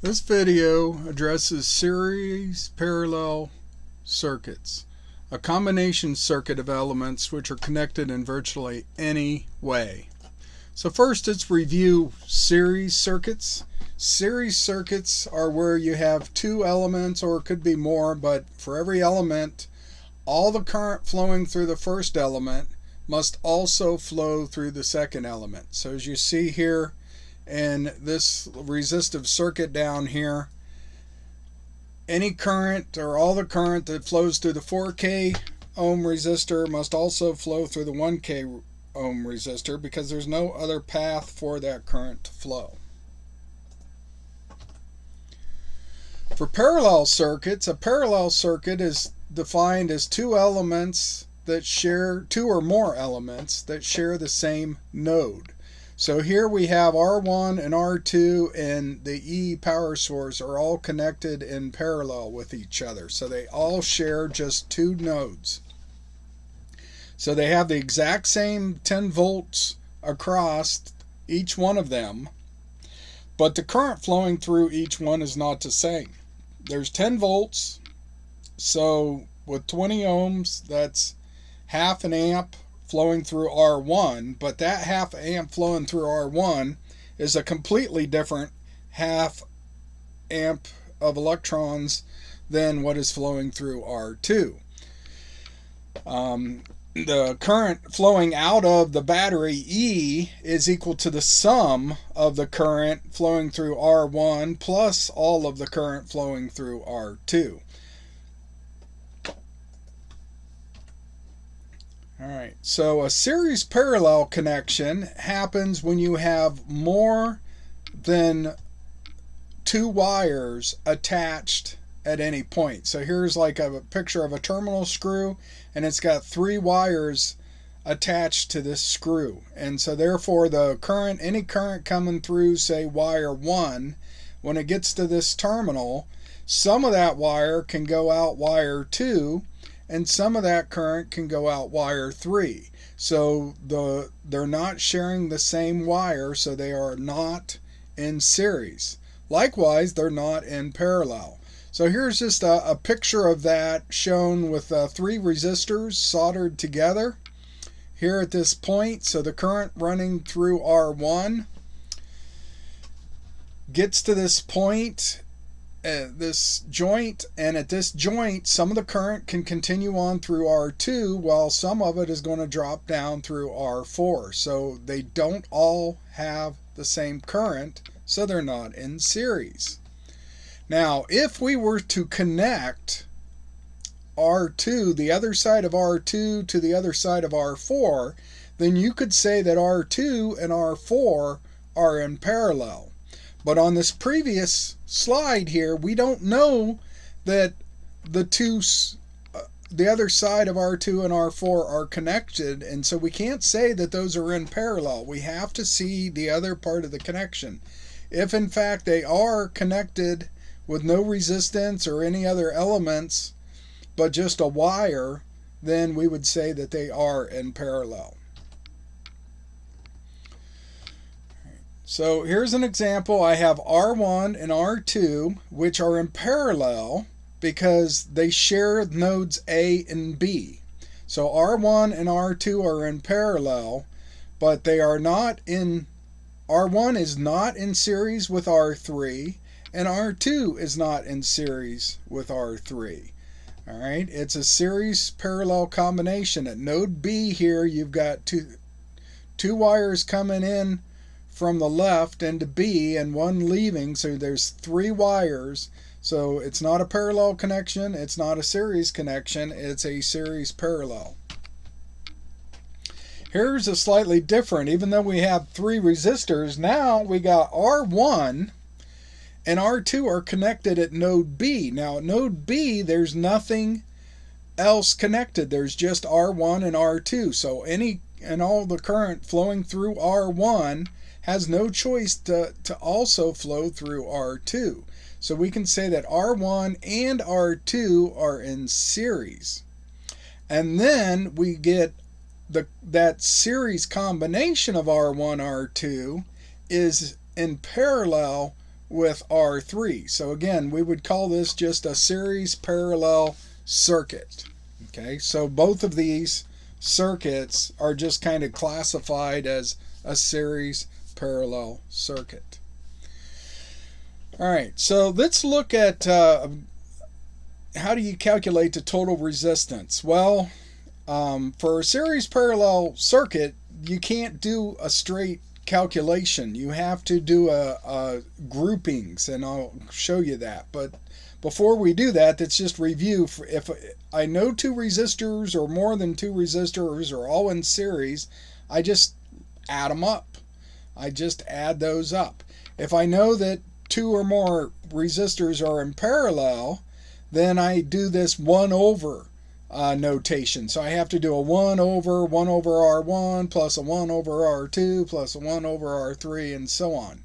This video addresses series parallel circuits, a combination circuit of elements which are connected in virtually any way. So first, let's review series circuits. Series circuits are where you have two elements, or it could be more, but for every element, all the current flowing through the first element must also flow through the second element. So as you see here, and this resistive circuit down here, any current or all the current that flows through the 4K ohm resistor must also flow through the 1K ohm resistor, because there's no other path for that current to flow. For parallel circuits, a parallel circuit is defined as two elements that share, two or more elements that share the same node. So here we have R1 and R2 and the E power source are all connected in parallel with each other. So they all share just two nodes. So they have the exact same 10 volts across each one of them, but the current flowing through each one is not the same. There's 10 volts, so with 20 ohms, that's half an amp flowing through R1, but that half amp flowing through R1 is a completely different half amp of electrons than what is flowing through R2. The current flowing out of the battery E is equal to the sum of the current flowing through R1 plus all of the current flowing through R2. Alright, so a series parallel connection happens when you have more than two wires attached at any point. So here's like a picture of a terminal screw, and it's got three wires attached to this screw. And so therefore the current, any current coming through, say wire 1, when it gets to this terminal, some of that wire can go out wire 2, and some of that current can go out wire 3. So they're not sharing the same wire, so they are not in series. Likewise, they're not in parallel. So here's just a picture of that shown with three resistors soldered together here at this point. So the current running through R1 gets to this point, this joint, and at this joint some of the current can continue on through R2 while some of it is going to drop down through R4. So they don't all have the same current, so they're not in series. Now if we were to connect R2, the other side of R2 to the other side of R4, then you could say that R2 and R4 are in parallel. But on this previous slide here, we don't know that the other side of R2 and R4 are connected, and so we can't say that those are in parallel. We have to see the other part of the connection. If in fact they are connected with no resistance or any other elements, but just a wire, then we would say that they are in parallel. So here's an example. I have R1 and R2, which are in parallel because they share nodes A and B. So R1 and R2 are in parallel, but they are not in, R1 is not in series with R3, and R2 is not in series with R3. All right, it's a series parallel combination. At node B here, you've got two wires coming in from the left into B and one leaving, so there's three wires. So it's not a parallel connection, it's not a series connection, it's a series parallel. Here's a slightly different. Even though we have three resistors, now we got R1 and R2 are connected at node B. Now at node B there's nothing else connected, there's just R1 and R2. So all the current flowing through R1 has no choice to also flow through R2. So we can say that R1 and R2 are in series. And then we get that series combination of R1, R2 is in parallel with R3. So again, we would call this just a series parallel circuit. Okay, so both of these circuits are just kind of classified as a series parallel circuit. All right, so let's look at how do you calculate the total resistance? Well, for a series parallel circuit, you can't do a straight calculation. You have to do a groupings, and I'll show you that. But before we do that, let's just review. If I know two resistors or more than two resistors are all in series, I just add them up. I just add those up. If I know that two or more resistors are in parallel, then I do this 1 over notation. So I have to do a 1 over R1 plus a 1 over R2 plus a 1 over R3 and so on.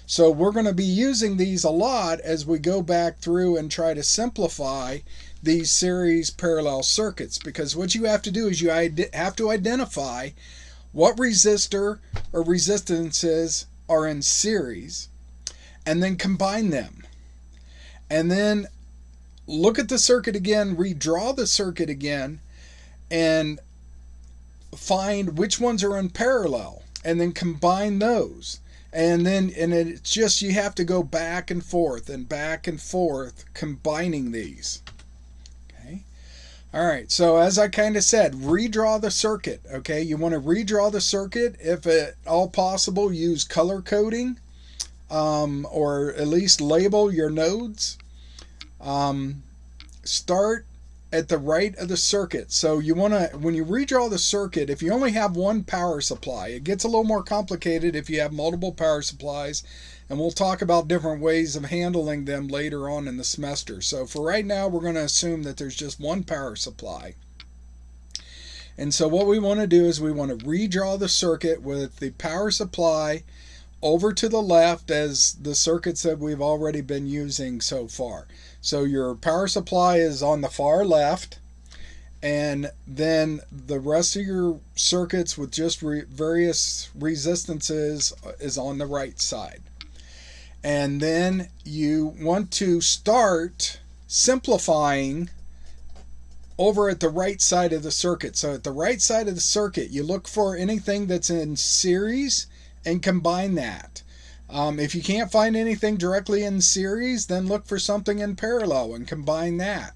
So we're going to be using these a lot as we go back through and try to simplify these series parallel circuits, because what you have to do is you have to identify what resistor or resistances are in series and then combine them. And then look at the circuit again, redraw the circuit again, and find which ones are in parallel, and then combine those. And it's just, you have to go back and forth combining these. Okay. All right, so as I kind of said, redraw the circuit. Okay, you want to redraw the circuit. If at all possible, use color coding, or at least label your nodes. Start at the right of the circuit. So you want to, when you redraw the circuit, if you only have one power supply, it gets a little more complicated if you have multiple power supplies, and we'll talk about different ways of handling them later on in the semester. So for right now, we're going to assume that there's just one power supply. And so what we want to do is we want to redraw the circuit with the power supply over to the left as the circuits that we've already been using so far. So your power supply is on the far left, and then the rest of your circuits with just various resistances is on the right side. And then you want to start simplifying over at the right side of the circuit. So at the right side of the circuit, you look for anything that's in series and combine that. If you can't find anything directly in series, then look for something in parallel and combine that.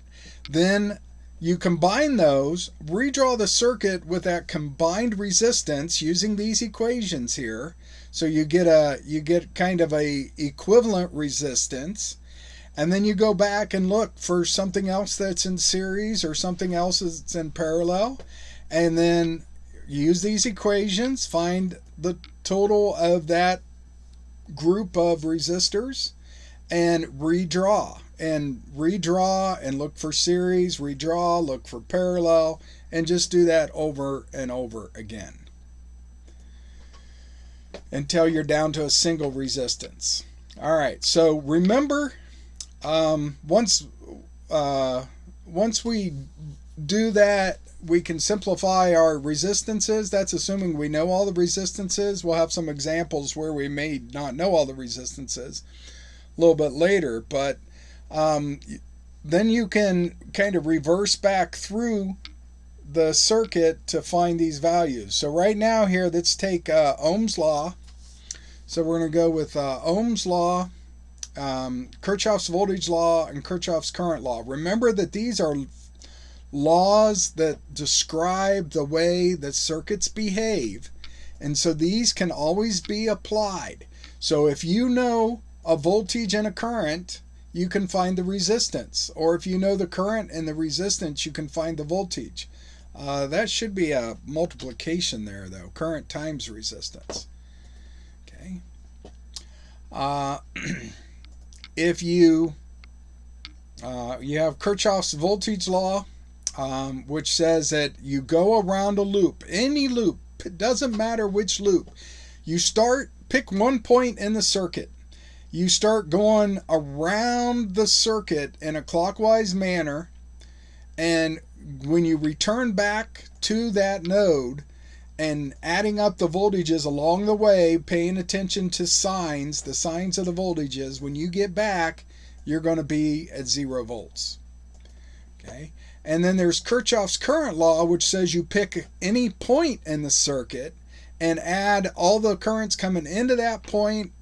Then you combine those, redraw the circuit with that combined resistance using these equations here. So you get kind of a equivalent resistance, and then you go back and look for something else that's in series or something else that's in parallel, and then use these equations, find the total of that group of resistors, and redraw and look for series, redraw, look for parallel, and just do that over and over again until you're down to a single resistance. All right, so remember, once we do that, we can simplify our resistances. That's assuming we know all the resistances. We'll have some examples where we may not know all the resistances a little bit later, but then you can kind of reverse back through the circuit to find these values. So right now here, let's take Ohm's law. So we're going to go with Ohm's law, Kirchhoff's voltage law, and Kirchhoff's current law. Remember that these are laws that describe the way that circuits behave, and so these can always be applied. So if you know a voltage and a current, you can find the resistance, or if you know the current and the resistance, you can find the voltage. That should be a multiplication there, though, current times resistance. Okay. If you have Kirchhoff's voltage law, which says that you go around a loop, any loop, it doesn't matter which loop. You pick one point in the circuit. You start going around the circuit in a clockwise manner, and when you return back to that node, and adding up the voltages along the way, paying attention to signs, the signs of the voltages, when you get back, you're going to be at 0 volts. Okay? And then there's Kirchhoff's current law, which says you pick any point in the circuit and add all the currents coming into that point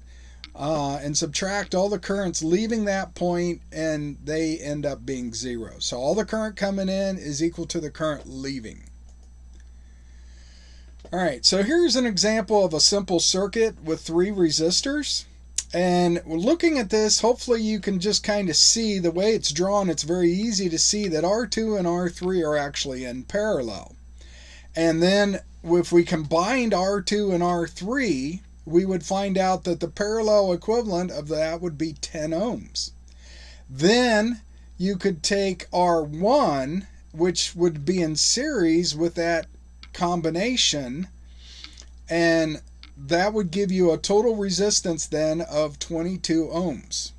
and subtract all the currents leaving that point, and they end up being 0. So all the current coming in is equal to the current leaving. Alright, so here's an example of a simple circuit with 3 resistors. And looking at this, hopefully you can just kind of see the way it's drawn. It's very easy to see that R2 and R3 are actually in parallel. And then if we combined R2 and R3, we would find out that the parallel equivalent of that would be 10 ohms. Then you could take R1, which would be in series with that combination, and that would give you a total resistance then of 22 ohms.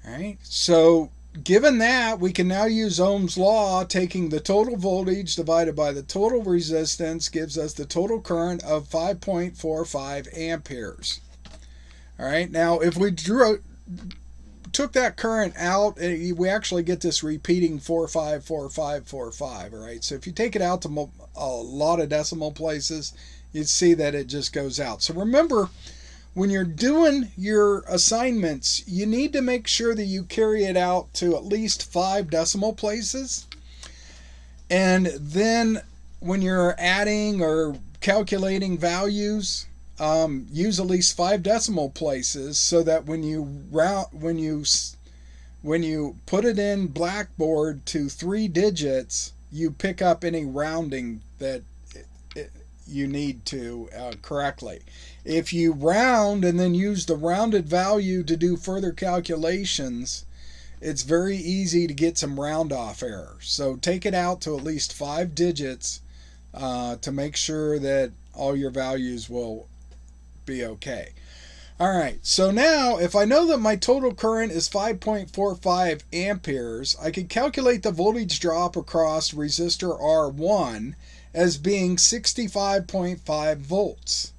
All right, so given that, we can now use Ohm's law. Taking the total voltage divided by the total resistance gives us the total current of 5.45 amperes. All right, now if we took that current out, we actually get this repeating 454545. All right, so if you take it out to a lot of decimal places, you'd see that it just goes out. So remember, when you're doing your assignments, you need to make sure that you carry it out to at least 5 decimal places. And then when you're adding or calculating values, use at least 5 decimal places, so that when you put it in Blackboard to 3 digits, you pick up any rounding that you need to correctly. If you round and then use the rounded value to do further calculations, it's very easy to get some round off error. So take it out to at least 5 digits to make sure that all your values will be okay. Alright, so now if I know that my total current is 5.45 amperes, I can calculate the voltage drop across resistor R1 as being 65.5 volts.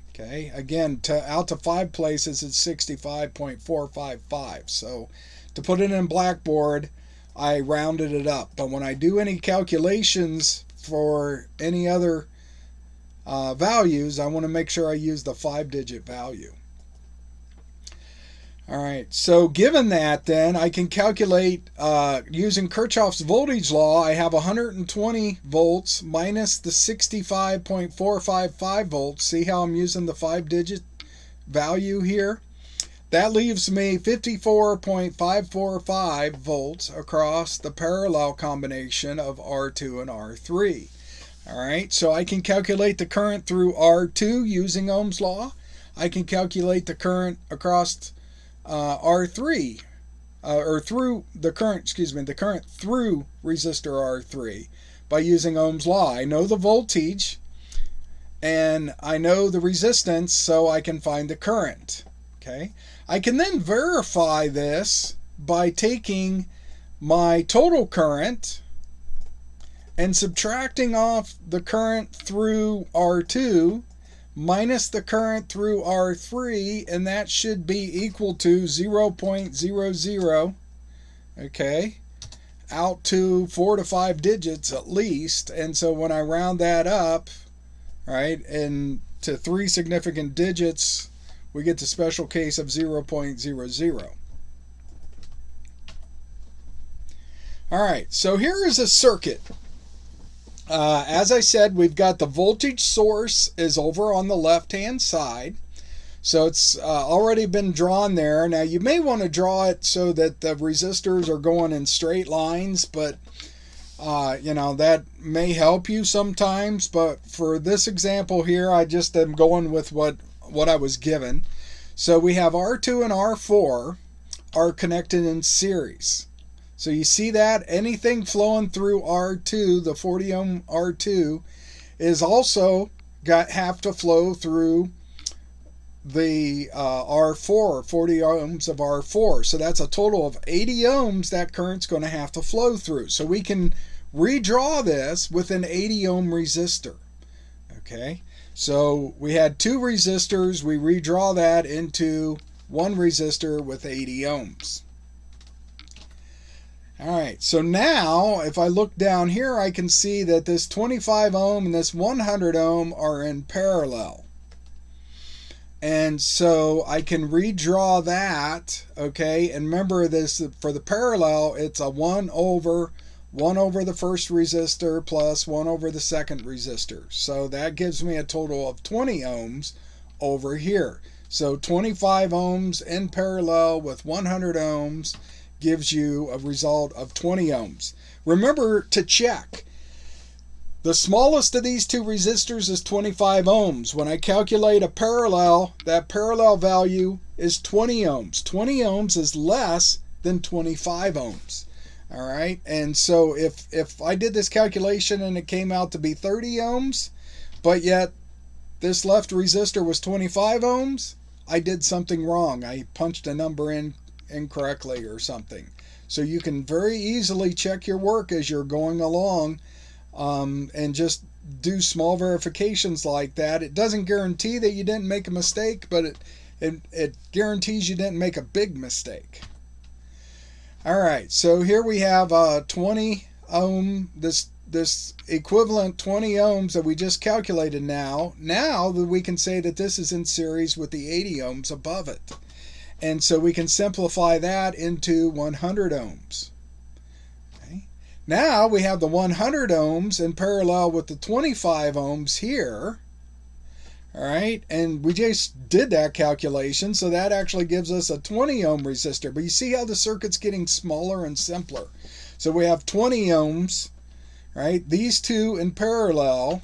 Okay, again, out to 5 places it's 65.455. So to put it in Blackboard, I rounded it up. But when I do any calculations for any other values, I want to make sure I use the 5-digit value. Alright, so given that, then I can calculate using Kirchhoff's voltage law. I have 120 volts minus the 65.455 volts. See how I'm using the 5-digit value here? That leaves me 54.545 volts across the parallel combination of R2 and R3. Alright, so I can calculate the current through R2 using Ohm's law. I can calculate the current across R3, or through the current, the current through resistor R3 by using Ohm's law. I know the voltage and I know the resistance, so I can find the current. Okay, I can then verify this by taking my total current and subtracting off the current through R2 minus the current through R3, and that should be equal to 0.00, okay, out to 4 to 5 digits at least. And so when I round that up, right, and to 3 significant digits, we get the special case of 0.00. All right, so here is a circuit. As I said, we've got the voltage source is over on the left-hand side. So it's already been drawn there. Now you may want to draw it so that the resistors are going in straight lines, but you know, that may help you sometimes. But for this example here, I just am going with what I was given. So we have R2 and R4 are connected in series. So you see that anything flowing through R2, the 40 ohm R2, is also have to flow through the R4, 40 ohms of R4. So that's a total of 80 ohms that current's going to have to flow through. So we can redraw this with an 80 ohm resistor. Okay, so we had two resistors, we redraw that into one resistor with 80 ohms. Alright, so now if I look down here, I can see that this 25 ohm and this 100 ohm are in parallel. And so I can redraw that, okay, and remember this, for the parallel, it's a 1 over the first resistor plus 1 over the second resistor. So that gives me a total of 20 ohms over here. So 25 ohms in parallel with 100 ohms gives you a result of 20 ohms. Remember to check. The smallest of these two resistors is 25 ohms. When I calculate a parallel, that parallel value is 20 ohms. 20 ohms is less than 25 ohms. All right, and so if I did this calculation and it came out to be 30 ohms, but yet this left resistor was 25 ohms, I did something wrong. I punched a number in incorrectly or something. So you can very easily check your work as you're going along, and just do small verifications like that. It doesn't guarantee that you didn't make a mistake, but it guarantees you didn't make a big mistake. Alright, so here we have 20 ohm, this equivalent 20 ohms that we just calculated now that we can say that this is in series with the 80 ohms above it. And so we can simplify that into 100 ohms. Okay. Now we have the 100 ohms in parallel with the 25 ohms here. All right, and we just did that calculation, so that actually gives us a 20 ohm resistor. But you see how the circuit's getting smaller and simpler. So we have 20 ohms, right? These two in parallel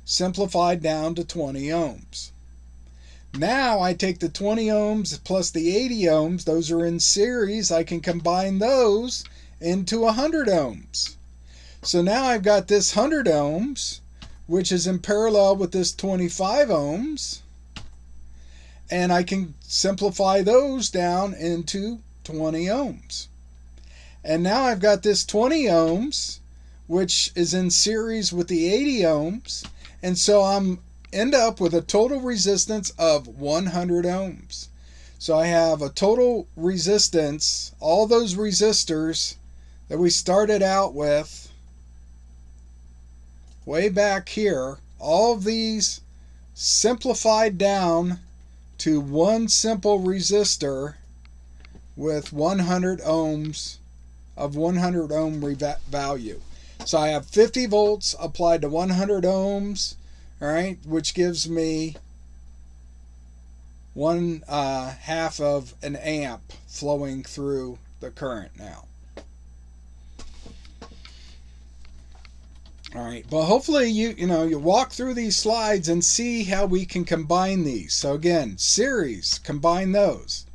simplified down to 20 ohms. Now I take the 20 ohms plus the 80 ohms, those are in series. I can combine those into 100 ohms. So now I've got this 100 ohms, which is in parallel with this 25 ohms, and I can simplify those down into 20 ohms. And now I've got this 20 ohms, which is in series with the 80 ohms, and so I'm end up with a total resistance of 100 ohms. So I have a total resistance, all those resistors that we started out with way back here, all of these simplified down to one simple resistor with 100 ohms of 100 ohm value. So I have 50 volts applied to 100 ohms, all right, which gives me 1/2 of an amp flowing through the current now. All right, but hopefully you walk through these slides and see how we can combine these. So again, series, combine those.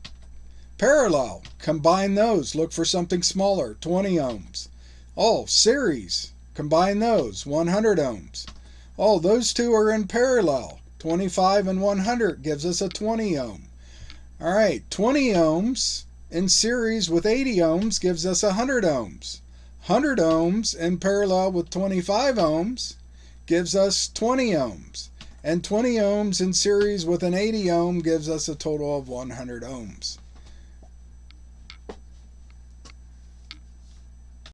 Parallel, combine those. Look for something smaller, 20 ohms. Oh, series, combine those, 100 ohms. Oh, those two are in parallel. 25 and 100 gives us a 20 ohm. All right, 20 ohms in series with 80 ohms gives us 100 ohms. 100 ohms in parallel with 25 ohms gives us 20 ohms. And 20 ohms in series with an 80 ohm gives us a total of 100 ohms.